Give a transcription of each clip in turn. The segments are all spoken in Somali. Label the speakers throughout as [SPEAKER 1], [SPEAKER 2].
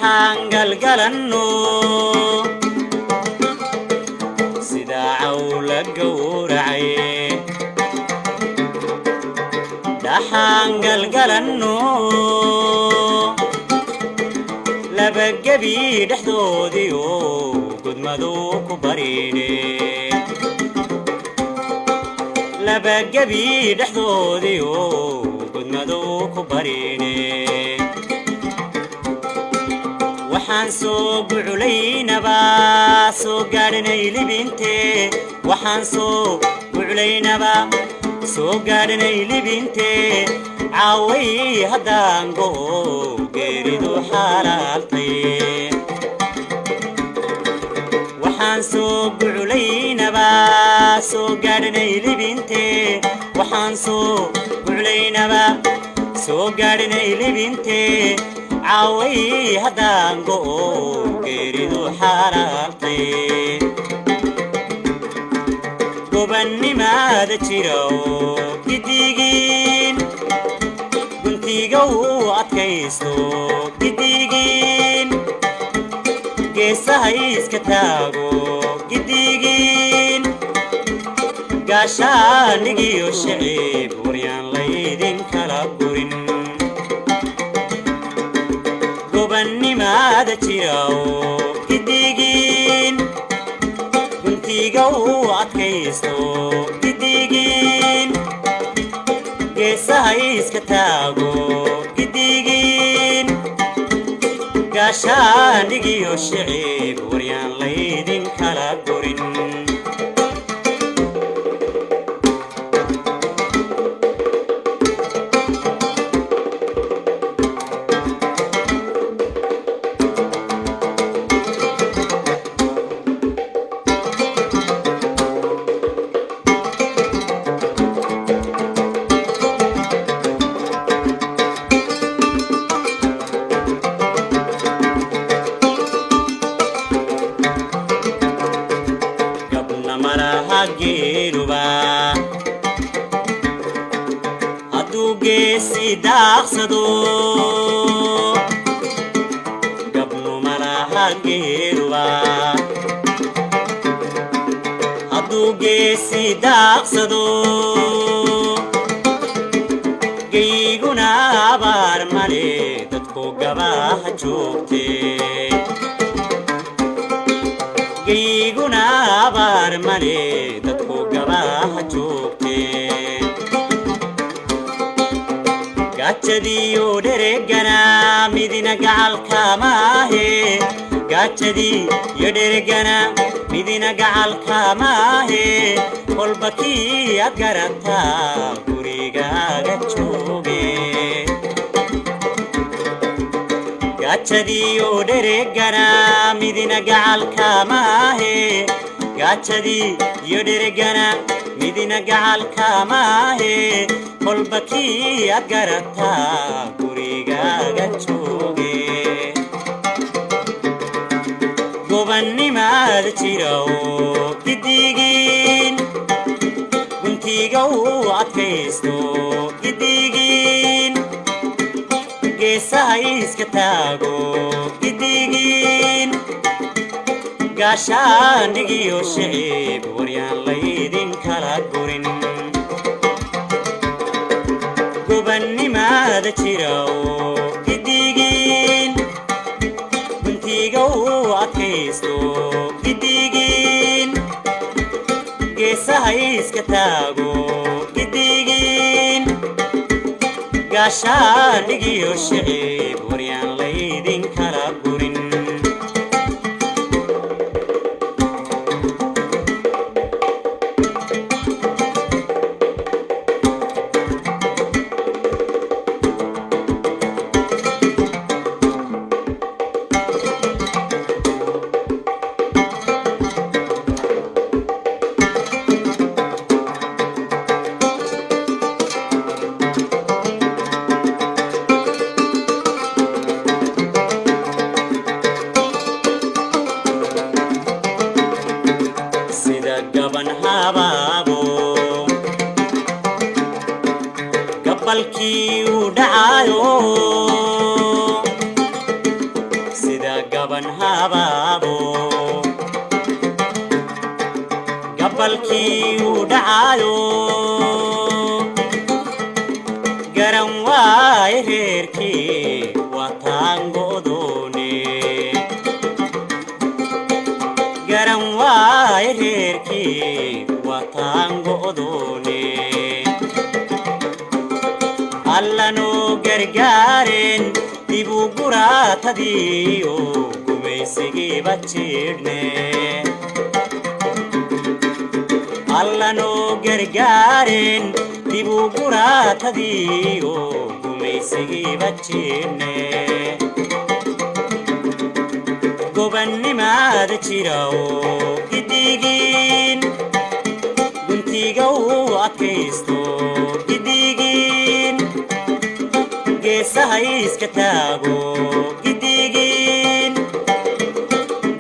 [SPEAKER 1] dhaxangal galanno sida cawla gowracay dhaxangal galanno laba gabi dhexdoodii oo gudmadu ku bariine laba gabi dhexdoodii oo gudmadu ku bariine waxaan soo guculaynaba soo gaadhinay libinte waxaan soo guculaynaba soo gaadhinay libinte caaway haddaan go'o geeridu xalaaltay waxaan soo guculaynaba soo gaadhinay libinte waxaan soo guculaynaba soo gaadhinay libinte caaway haddaan go'o geeridu xalaaltay gobannimada jira oo gidigiin guntiga uu adkaysto gidigiin geesaha iska taago gidigiin gaashaanigiyo shicib waryaan laydin kala gurin gobannimada jira oo gidigiin guntiga uu adkaysto gidigiin geesaha iska taago gidigiin gaashaanigiyo shicib waryaan laydin kala gurin geeruba hadduu geesi daaqsado gabnu malaha geeruba hadduu geesi daaqsado geyguna abaar male dadku gabaha joogte geyguna abaar male dadku gabaha joogte gaajadiyo dheregana midina gacalka maahe gaajadiyo dheregana midina gacalka maahe kolba kii aad garataa gurigaaga jooge gaajadiyo dheregana midina gacalka maahe gaajadiyo dheregana midina gacalka maahe kolba kii aad garataa gurigaaga jooge gobannimada jira oo gidigiin guntiga uu adkaysto gidigiin geesaha iska taago gidigiin gaashaanigiyo shicib waryaan laydin kala gurin gobannimada jira oo gidigiin guntiga uu adkaysto gidigiin geesaha iska taago gidigiin gaashaanigiyo shicib waryaan laydin kala gurin قبلكي ودعايو قبلكي ودعايو قرن واي غيركي وطانقو دوني قرن واي غيركي وطانقو دوني alla no gargaarin dibu guraatadiyo gumaysigii bachidne alla no gargaarin dibu guraatadiyo gumaysigii bachidne gobannimaada jirawo gidigin guntiga u adkaysto gidigin geesaha iska taago gidigin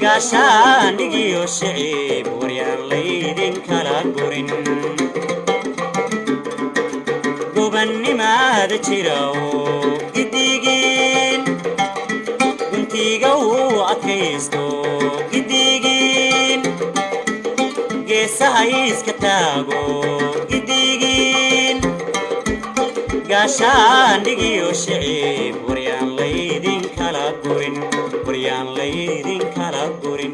[SPEAKER 1] gaashaandhigiyo shicib waryaan laydin kala gurin gobannimaada jirawo gidigin guntiga u adkaysto gidigin geesaha iska taago gidigin gaashaandhigiyo shicib waryaan laydin kala gurin waryaan laydin kala gurin